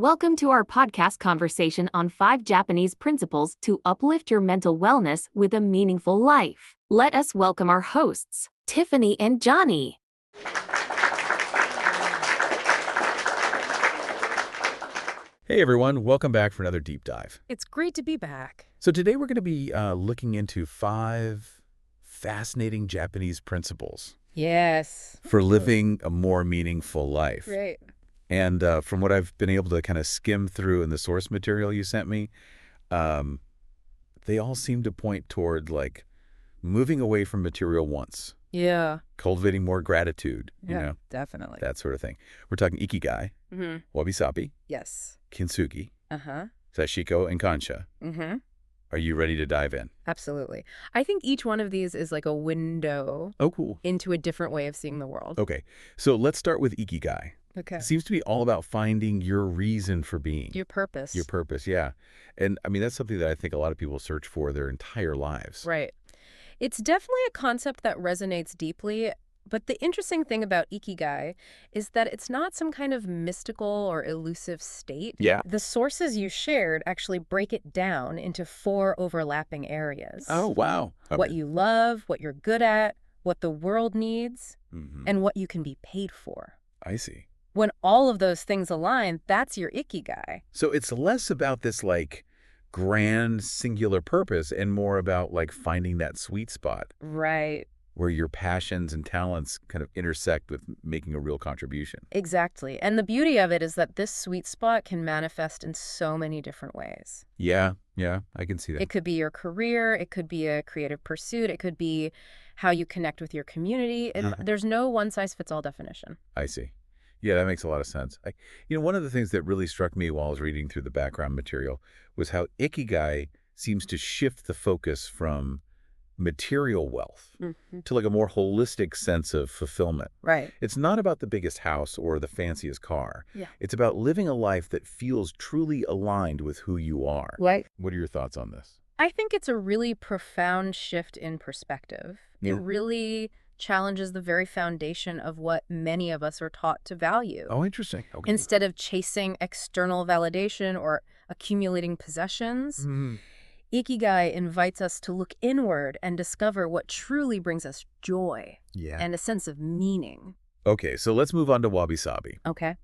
Welcome to our podcast conversation on 5 Japanese principles to uplift your mental wellness with a meaningful life. Let us welcome our hosts, Tiffany and Johnny. Hey everyone, welcome back for another deep dive. It's great to be back. So today we're going to be looking into 5 fascinating Japanese principles Yes. for living a more meaningful life. Right. And from what I've been able to kind of skim through in the source material you sent me, they all seem to point toward like moving away from material wants, Yeah. cultivating more gratitude, Definitely. that sort of thing. We're talking Ikigai, Mm-hmm. Wabi-Sabi, Yes. Kintsugi, Uh-huh. Sashiko, and Kansha. Mm-hmm. Are you ready to dive in? Absolutely. I think each one of these is like a window Oh, cool. into a different way of seeing the world. Okay, so let's start with Ikigai. Okay. It seems to be all about finding your reason for being. Your purpose. Your purpose, yeah. And I mean, that's something that I think a lot of people search for their entire lives. Right. It's definitely a concept that resonates deeply, but the interesting thing about Ikigai is that it's not some kind of mystical or elusive state. Yeah. The sources you shared actually break it down into 4 overlapping areas. Oh, wow. What you love, what you're good at, what the world needs, Mm-hmm. and what you can be paid for. I see. When all of those things align, that's your Ikigai. So it's less about this like grand singular purpose and more about like finding that sweet spot Right. where your passions and talents kind of intersect with making a real contribution. Exactly. And the beauty of it is that this sweet spot can manifest in so many different ways. Yeah, I can see that. It could be your career, it could be a creative pursuit, it could be how you connect with your community. There's no one-size-fits-all definition. I see. Yeah, that makes a lot of sense. One of the things that really struck me while I was reading through the background material was how Ikigai seems to shift the focus from material wealth to like a more holistic sense of fulfillment. Right. It's not about the biggest house or the fanciest car. Yeah. It's about living a life that feels truly aligned with who you are. Right. What are your thoughts on this? I think it's a really profound shift in perspective. Yeah. It really challenges the very foundation of what many of us are taught to value. Oh, interesting. Okay. Instead of chasing external validation or accumulating possessions, Ikigai invites us to look inward and discover what truly brings us joy Yeah. and a sense of meaning. Okay, so let's move on to Wabi-Sabi. Okay.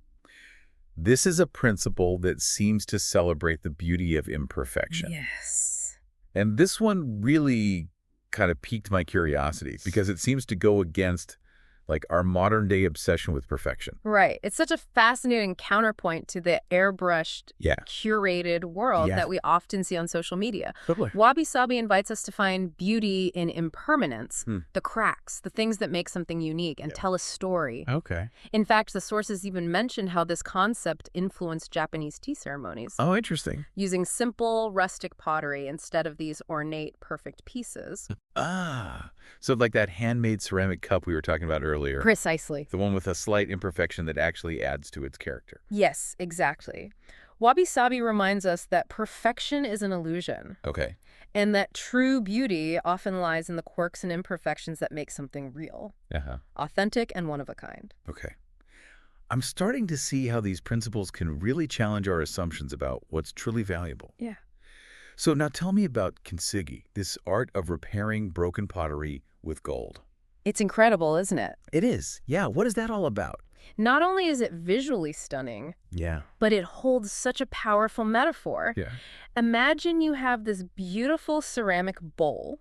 This is a principle that seems to celebrate the beauty of imperfection. Yes. And this one really kind of piqued my curiosity because it seems to go against like our modern day obsession with perfection. Right. It's such a fascinating counterpoint to the airbrushed, Yeah. curated world Yeah. that we often see on social media. Totally. Wabi-Sabi invites us to find beauty in impermanence, the cracks, the things that make something unique and tell a story. Okay. In fact, the sources even mention how this concept influenced Japanese tea ceremonies, Oh, interesting. using simple, rustic pottery instead of these ornate, perfect pieces. So like that handmade ceramic cup we were talking about earlier. Precisely. The one with a slight imperfection that actually adds to its character. Yes, exactly. Wabi-Sabi reminds us that perfection is an illusion, Okay. and that true beauty often lies in the quirks and imperfections that make something real, authentic, and one of a kind. Okay. I'm starting to see how these principles can really challenge our assumptions about what's truly valuable. Yeah. So now tell me about Kintsugi, this art of repairing broken pottery with gold. It's incredible, isn't it? It is. Yeah. What is that all about? Not only is it visually stunning, Yeah. but it holds such a powerful metaphor. Yeah. Imagine you have this beautiful ceramic bowl.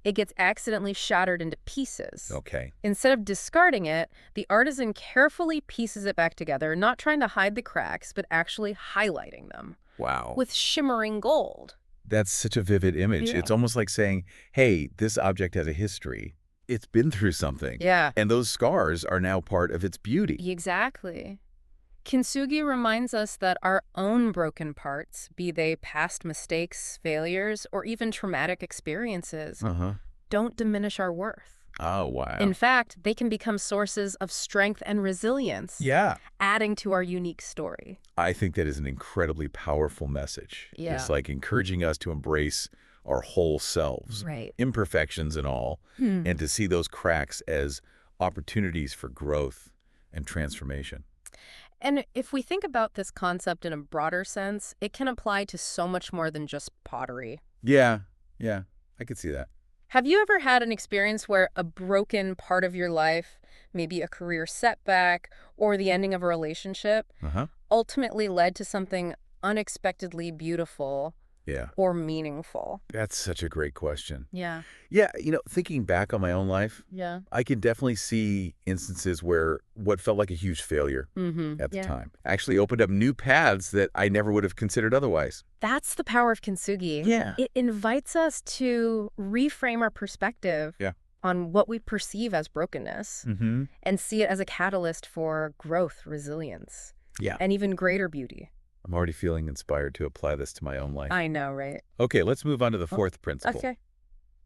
It gets accidentally shattered into pieces. Okay. Instead of discarding it, the artisan carefully pieces it back together, not trying to hide the cracks, but actually highlighting them Wow. with shimmering gold. That's such a vivid image. Yeah. It's almost like saying, hey, this object has a history. It's been through something. Yeah. And those scars are now part of its beauty. Exactly. Kintsugi reminds us that our own broken parts, be they past mistakes, failures, or even traumatic experiences, don't diminish our worth. Oh, wow. In fact, they can become sources of strength and resilience, Yeah. adding to our unique story. I think that is an incredibly powerful message. Yeah. It's like encouraging us to embrace our whole selves, Right. imperfections and all, and to see those cracks as opportunities for growth and transformation. And if we think about this concept in a broader sense, it can apply to so much more than just pottery. Yeah, I could see that. Have you ever had an experience where a broken part of your life, maybe a career setback or the ending of a relationship, Uh-huh. ultimately led to something unexpectedly beautiful Yeah, or meaningful? that's such a great question. Yeah. Yeah, thinking back on my own life, Yeah. I can definitely see instances where what felt like a huge failure at the Yeah. time actually opened up new paths that I never would have considered otherwise. That's the power of Kintsugi. Yeah. It invites us to reframe our perspective Yeah. on what we perceive as brokenness Mm-hmm. and see it as a catalyst for growth, resilience, Yeah. and even greater beauty. I'm already feeling inspired to apply this to my own life. I know, right? Okay, let's move on to the fourth principle. Okay.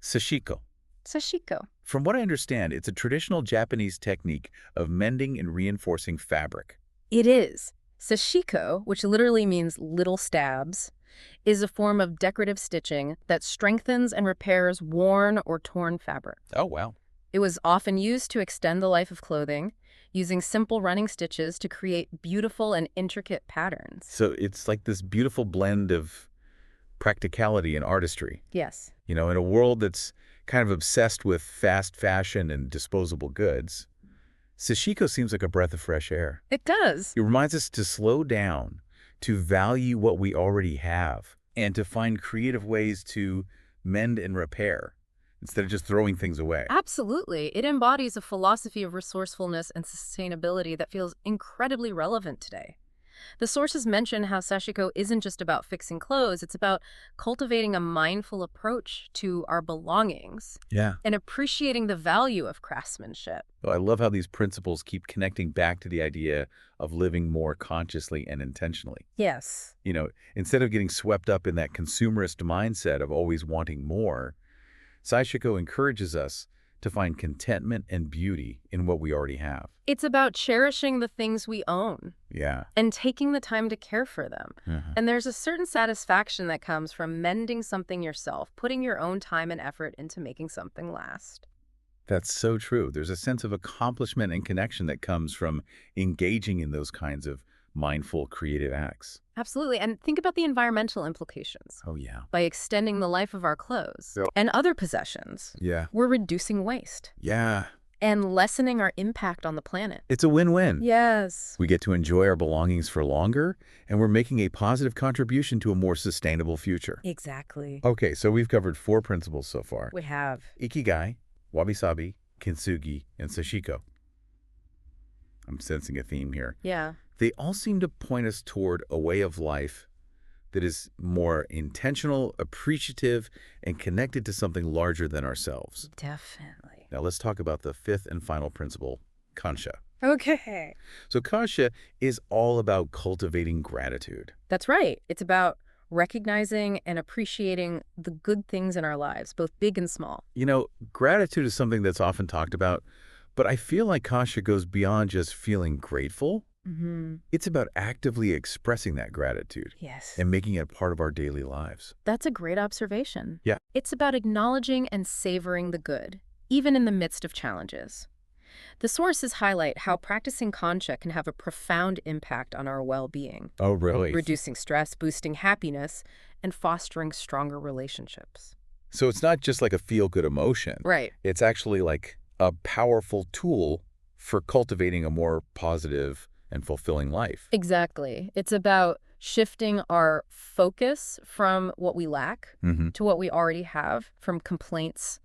Sashiko. Sashiko. From what I understand, it's a traditional Japanese technique of mending and reinforcing fabric. It is. Sashiko, which literally means little stabs, is a form of decorative stitching that strengthens and repairs worn or torn fabric. Oh, wow. It was often used to extend the life of clothing, using simple running stitches to create beautiful and intricate patterns. So it's like this beautiful blend of practicality and artistry. Yes. In a world that's kind of obsessed with fast fashion and disposable goods, Sashiko seems like a breath of fresh air. It does. It reminds us to slow down, to value what we already have, and to find creative ways to mend and repair instead of just throwing things away. Absolutely. It embodies a philosophy of resourcefulness and sustainability that feels incredibly relevant today. The sources mention how Sashiko isn't just about fixing clothes, it's about cultivating a mindful approach to our belongings Yeah. and appreciating the value of craftsmanship. Oh, I love how these principles keep connecting back to the idea of living more consciously and intentionally. Yes. Instead of getting swept up in that consumerist mindset of always wanting more, Sashiko encourages us to find contentment and beauty in what we already have. It's about cherishing the things we own Yeah. and taking the time to care for them. Uh-huh. And there's a certain satisfaction that comes from mending something yourself, putting your own time and effort into making something last. That's so true. There's a sense of accomplishment and connection that comes from engaging in those kinds of mindful, creative acts. Absolutely. And think about the environmental implications. Oh, yeah. By extending the life of our clothes Yep. and other possessions, Yeah. we're reducing waste Yeah. and lessening our impact on the planet. It's a win-win. Yes. We get to enjoy our belongings for longer, and we're making a positive contribution to a more sustainable future. Exactly. Okay, so we've covered 4 principles so far. We have. Ikigai, Wabi-Sabi, Kintsugi, and Sashiko. I'm sensing a theme here. Yeah. They all seem to point us toward a way of life that is more intentional, appreciative, and connected to something larger than ourselves. Definitely. Now let's talk about the 5th and final principle, Kansha. Okay. So Kansha is all about cultivating gratitude. That's right. It's about recognizing and appreciating the good things in our lives, both big and small. Gratitude is something that's often talked about, but I feel like Kansha goes beyond just feeling grateful. Mm-hmm. It's about actively expressing that gratitude Yes. and making it part of our daily lives. That's a great observation. Yeah. It's about acknowledging and savoring the good, even in the midst of challenges. The sources highlight how practicing Kansha can have a profound impact on our well-being, Oh, really? reducing stress, boosting happiness, and fostering stronger relationships. So it's not just like a feel-good emotion. Right. It's actually like a powerful tool for cultivating a more positive and fulfilling life. Exactly. It's about shifting our focus from what we lack Mm-hmm. to what we already have, from complaints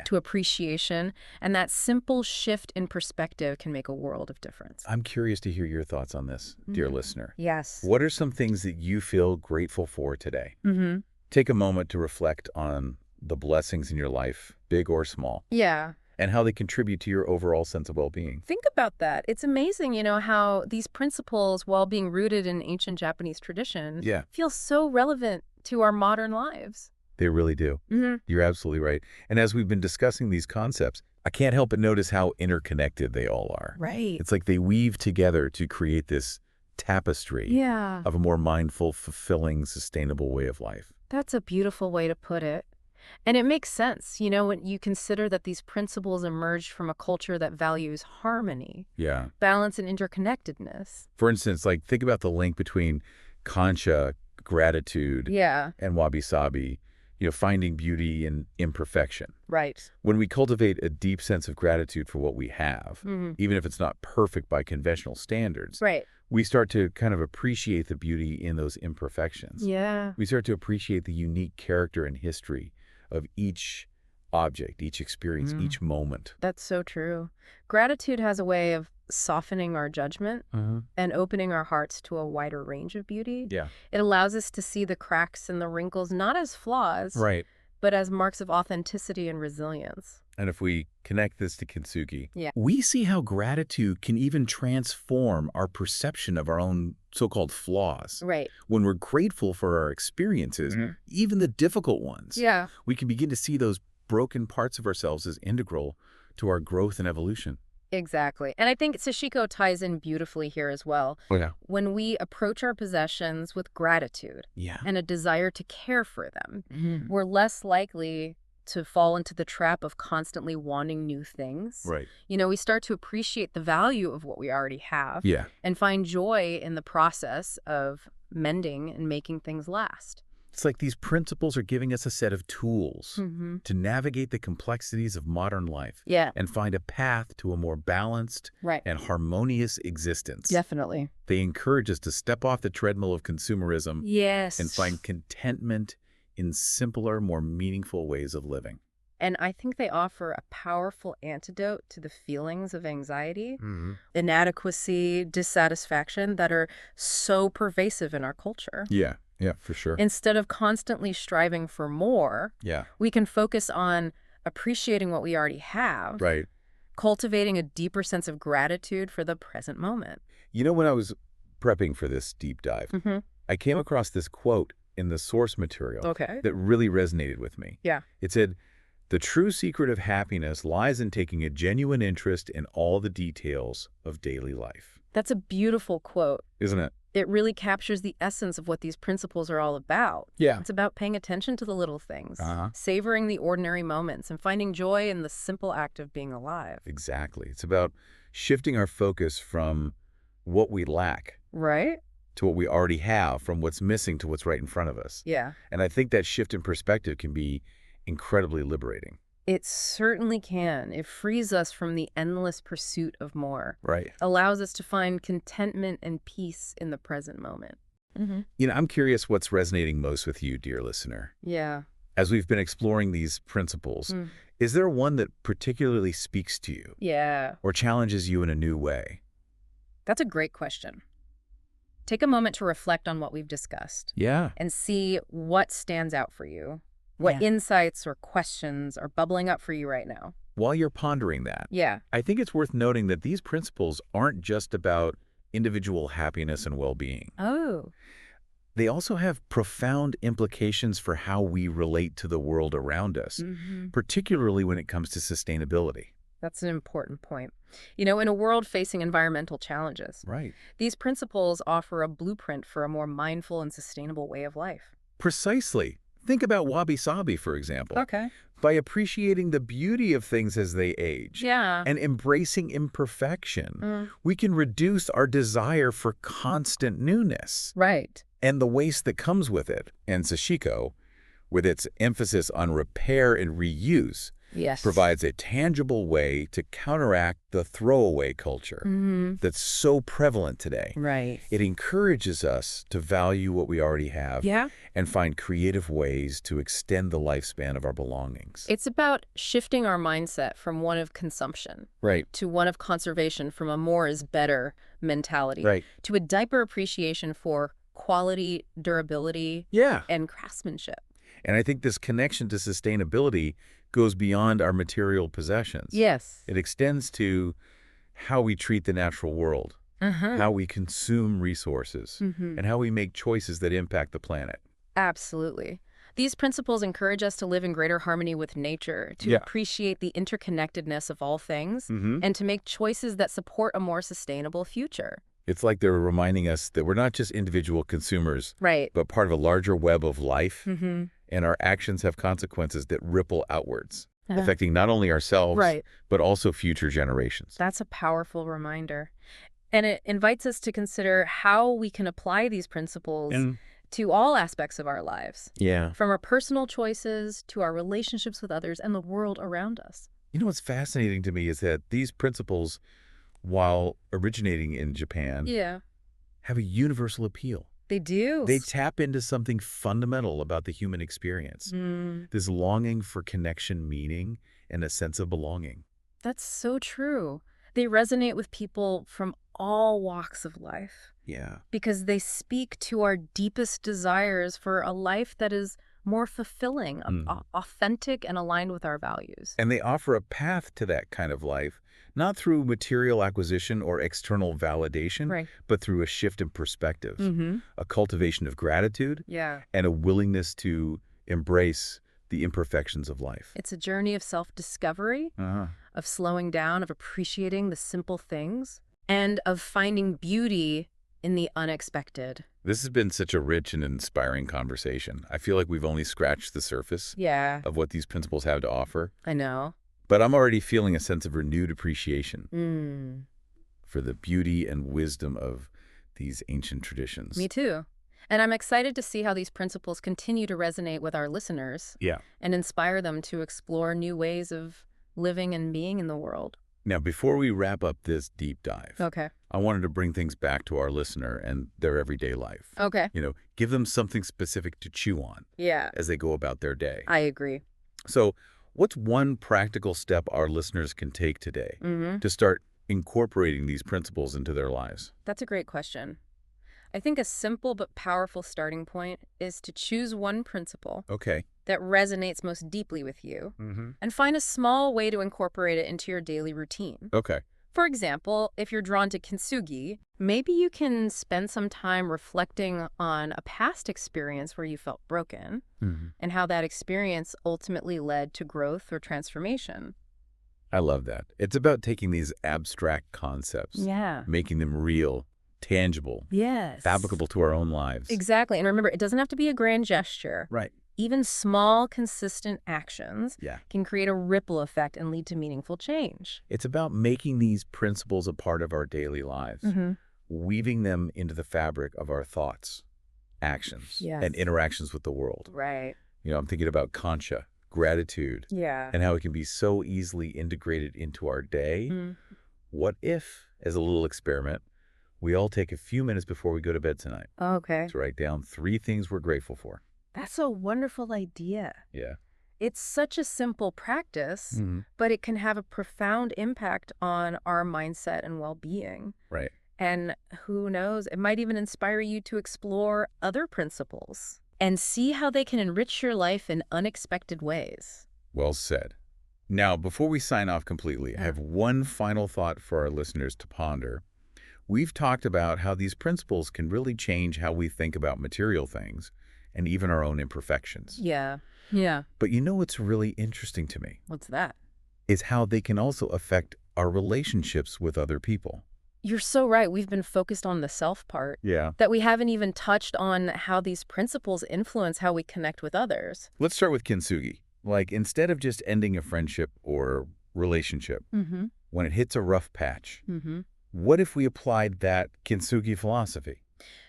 to appreciation. And that simple shift in perspective can make a world of difference. I'm curious to hear your thoughts on this, dear Mhm. listener. Yes. What are some things that you feel grateful for today? Mm-hmm. Take a moment to reflect on the blessings in your life, big or small, Yeah. and how they contribute to your overall sense of well-being. Think about that. It's amazing, how these principles, while being rooted in ancient Japanese tradition, feel so relevant to our modern lives. They really do. Mm-hmm. You're absolutely right. And as we've been discussing these concepts, I can't help but notice how interconnected they all are. Right. It's like they weave together to create this tapestry Yeah. of a more mindful, fulfilling, sustainable way of life. That's a beautiful way to put it. And it makes sense, when you consider that these principles emerged from a culture that values harmony, Yeah. balance, and interconnectedness. For instance, like think about the link between Kansha, gratitude, Yeah, and Wabi-Sabi, finding beauty in imperfection. right. When we cultivate a deep sense of gratitude for what we have, even if it's not perfect by conventional standards, Right. we start to kind of appreciate the beauty in those imperfections. Yeah. We start to appreciate the unique character and history of each object, each experience, each moment. That's so true. Gratitude has a way of softening our judgment and opening our hearts to a wider range of beauty. Yeah. It allows us to see the cracks and the wrinkles not as flaws, Right. but as marks of authenticity and resilience. And if we connect this to Kintsugi, Yeah. we see how gratitude can even transform our perception of our own so-called flaws. Right. When we're grateful for our experiences, even the difficult ones, Yeah. we can begin to see those broken parts of ourselves as integral to our growth and evolution. Exactly. And I think Sashiko ties in beautifully here as well. Oh, yeah. When we approach our possessions with gratitude Yeah. and a desire to care for them, we're less likely to fall into the trap of constantly wanting new things. Right. We start to appreciate the value of what we already have Yeah. and find joy in the process of mending and making things last. It's like these principles are giving us a set of tools Mm-hmm. to navigate the complexities of modern life Yeah, and find a path to a more balanced right. and harmonious existence. Definitely. They encourage us to step off the treadmill of consumerism Yes. and find contentment in simpler, more meaningful ways of living. And I think they offer a powerful antidote to the feelings of anxiety, inadequacy, dissatisfaction that are so pervasive in our culture. Yeah, for sure. Instead of constantly striving for more, Yeah, we can focus on appreciating what we already have, right. cultivating a deeper sense of gratitude for the present moment. When I was prepping for this deep dive, I came across this quote in the source material Okay. that really resonated with me. Yeah. It said, "The true secret of happiness lies in taking a genuine interest in all the details of daily life." That's a beautiful quote. Isn't it? It really captures the essence of what these principles are all about. Yeah. It's about paying attention to the little things, Uh-huh. savoring the ordinary moments, and finding joy in the simple act of being alive. Exactly. It's about shifting our focus from what we lack Right? to what we already have, from what's missing to what's right in front of us. Yeah. And I think that shift in perspective can be incredibly liberating. It certainly can. It frees us from the endless pursuit of more. Right. Allows us to find contentment and peace in the present moment. I'm curious what's resonating most with you, dear listener. Yeah. As we've been exploring these principles, is there one that particularly speaks to you Yeah. or challenges you in a new way? That's a great question. Take a moment to reflect on what we've discussed Yeah. and see what stands out for you. What insights or questions are bubbling up for you right now? While you're pondering that, Yeah. I think it's worth noting that these principles aren't just about individual happiness and well-being. Oh. They also have profound implications for how we relate to the world around us, particularly when it comes to sustainability. That's an important point. In a world facing environmental challenges, Right. these principles offer a blueprint for a more mindful and sustainable way of life. Precisely. Think about Wabi-Sabi, for example. Okay. By appreciating the beauty of things as they age Yeah. and embracing imperfection, we can reduce our desire for constant newness Right. and the waste that comes with it. And Sashiko, with its emphasis on repair and reuse, Yes. provides a tangible way to counteract the throwaway culture that's so prevalent today. Right. It encourages us to value what we already have Yeah. and find creative ways to extend the lifespan of our belongings. It's about shifting our mindset from one of consumption Right. to one of conservation, from a more is better mentality Right. to a deeper appreciation for quality, durability, Yeah. and craftsmanship. And I think this connection to sustainability goes beyond our material possessions. Yes. It extends to how we treat the natural world, how we consume resources, and how we make choices that impact the planet. Absolutely. These principles encourage us to live in greater harmony with nature, to appreciate the interconnectedness of all things, and to make choices that support a more sustainable future. It's like they're reminding us that we're not just individual consumers, Right. but part of a larger web of life, and our actions have consequences that ripple outwards, affecting not only ourselves, Right. but also future generations. That's a powerful reminder. And it invites us to consider how we can apply these principles And to all aspects of our lives, yeah. from our personal choices to our relationships with others and the world around us. You know what's fascinating to me is that these principles, while originating in Japan, Yeah, have a universal appeal. they do. They tap into something fundamental about the human experience, this longing for connection, meaning, and a sense of belonging. That's so true. They resonate with people from all walks of life Yeah. because they speak to our deepest desires for a life that is more fulfilling, authentic, and aligned with our values. And they offer a path to that kind of life, not through material acquisition or external validation, Right. but through a shift in perspective, Mm-hmm. a cultivation of gratitude, Yeah. and a willingness to embrace the imperfections of life. It's a journey of self-discovery, of slowing down, of appreciating the simple things, and of finding beauty in the unexpected. This has been such a rich and inspiring conversation. I feel like we've only scratched the surface Yeah, of what these principles have to offer, I know. but I'm already feeling a sense of renewed appreciation for the beauty and wisdom of these ancient traditions. Me too. And I'm excited to see how these principles continue to resonate with our listeners Yeah. and inspire them to explore new ways of living and being in the world. Now, before we wrap up this deep dive, Okay. I wanted to bring things back to our listener and their everyday life. Okay. Give them something specific to chew on Yeah, as they go about their day. I agree. So, what's one practical step our listeners can take today to start incorporating these principles into their lives? That's a great question. I think a simple but powerful starting point is to choose one principle Okay. that resonates most deeply with you Mm-hmm. and find a small way to incorporate it into your daily routine. Okay. For example, if you're drawn to Kintsugi, maybe you can spend some time reflecting on a past experience where you felt broken and how that experience ultimately led to growth or transformation. I love that. It's about taking these abstract concepts, Yeah. making them real, tangible, Yes. applicable to our own lives. Exactly. And remember, it doesn't have to be a grand gesture. Right. Even small, consistent actions Yeah. can create a ripple effect and lead to meaningful change. It's about making these principles a part of our daily lives, weaving them into the fabric of our thoughts, actions, Yes. and interactions with the world. Right. I'm thinking about Kansha, gratitude, Yeah. and how it can be so easily integrated into our day. What if, as a little experiment, we all take a few minutes before we go to bed tonight Okay. to write down 3 things we're grateful for? That's a wonderful idea. Yeah. It's such a simple practice, but it can have a profound impact on our mindset and well-being. Right. And who knows, it might even inspire you to explore other principles and see how they can enrich your life in unexpected ways. Well said. Now, before we sign off completely, I have one final thought for our listeners to ponder. We've talked about how these principles can really change how we think about material things and even our own imperfections. Yeah. Yeah. But what's really interesting to me What's that? is how they can also affect our relationships with other people. You're so right. We've been focused on the self part, Yeah. that we haven't even touched on how these principles influence how we connect with others. Let's start with Kintsugi. Like, instead of just ending a friendship or relationship, when it hits a rough patch, what if we applied that Kintsugi philosophy?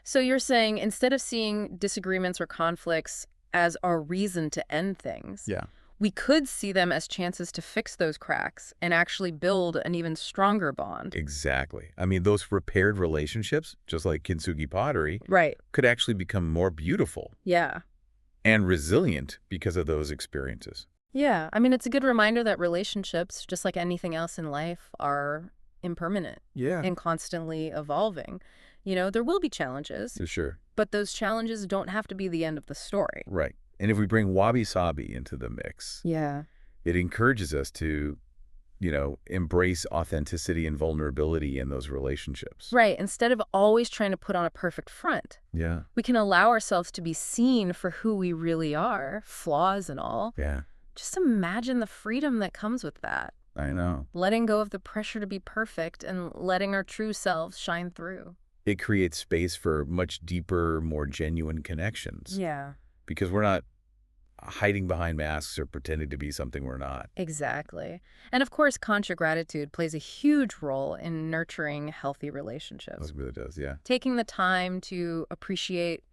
So you're saying instead of seeing disagreements or conflicts as our reason to end things, Yeah. we could see them as chances to fix those cracks and actually build an even stronger bond. Exactly. I mean, those repaired relationships, just like Kintsugi pottery, Right. could actually become more beautiful Yeah. and resilient because of those experiences. Yeah. I mean, it's a good reminder that relationships, just like anything else in life, are impermanent Yeah. and constantly evolving. There will be challenges, For sure. but those challenges don't have to be the end of the story. Right. And if we bring Wabi-Sabi into the mix, Yeah. it encourages us to, embrace authenticity and vulnerability in those relationships. Right. Instead of always trying to put on a perfect front, Yeah. we can allow ourselves to be seen for who we really are, flaws and all. Yeah. Just imagine the freedom that comes with that. I know. Letting go of the pressure to be perfect and letting our true selves shine through. It creates space for much deeper, more genuine connections. Yeah. Because we're not hiding behind masks or pretending to be something we're not. Exactly. And of course, Kansha gratitude plays a huge role in nurturing healthy relationships. It really does, yeah. Taking the time to appreciate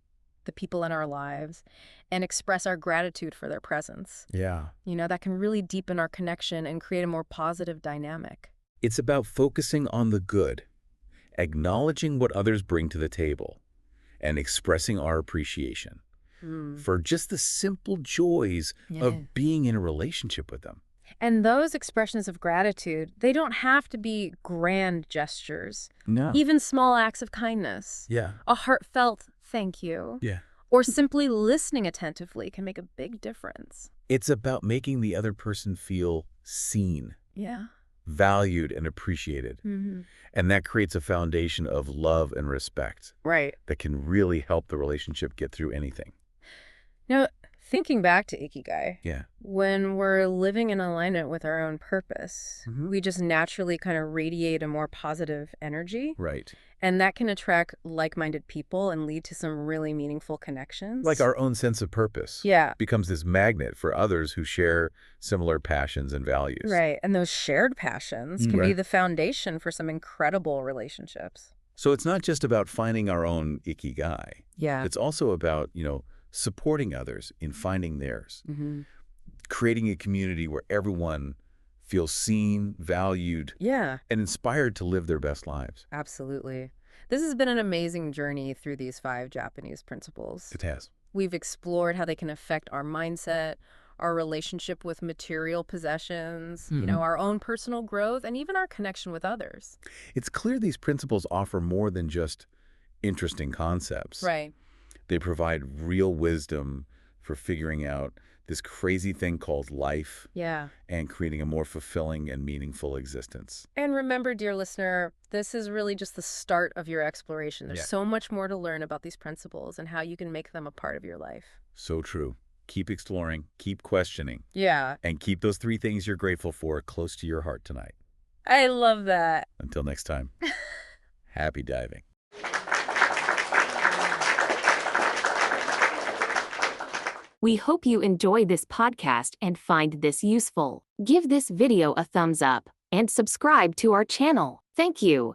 the people in our lives and express our gratitude for their presence. Yeah. That can really deepen our connection and create a more positive dynamic. It's about focusing on the good, acknowledging what others bring to the table, and expressing our appreciation for just the simple joys of being in a relationship with them. And those expressions of gratitude, they don't have to be grand gestures. No. Even small acts of kindness. Yeah. A heartfelt thank you. Yeah. Or simply listening attentively can make a big difference. It's about making the other person feel seen, Yeah. valued, and appreciated. And that creates a foundation of love and respect. Right. That can really help the relationship get through anything. Now, thinking back to Ikigai, Yeah. when we're living in alignment with our own purpose, we just naturally kind of radiate a more positive energy. Right. And that can attract like-minded people and lead to some really meaningful connections. Like our own sense of purpose becomes this magnet for others who share similar passions and values. Right. And those shared passions can be the foundation for some incredible relationships. So it's not just about finding our own Ikigai. Yeah. It's also about, supporting others in finding theirs. Creating a community where everyone feels seen, valued, and inspired to live their best lives. Absolutely. This has been an amazing journey through these 5 Japanese principles. It has. We've explored how they can affect our mindset, our relationship with material possessions, our own personal growth, and even our connection with others. It's clear these principles offer more than just interesting concepts. Right. They provide real wisdom for figuring out this crazy thing called life and creating a more fulfilling and meaningful existence. And remember, dear listener, this is really just the start of your exploration. There's so much more to learn about these principles and how you can make them a part of your life. So true. Keep exploring, keep questioning. Yeah. And keep those 3 things you're grateful for close to your heart tonight. I love that. Until next time, happy diving. We hope you enjoy this podcast and find this useful. Give this video a thumbs up and subscribe to our channel. Thank you.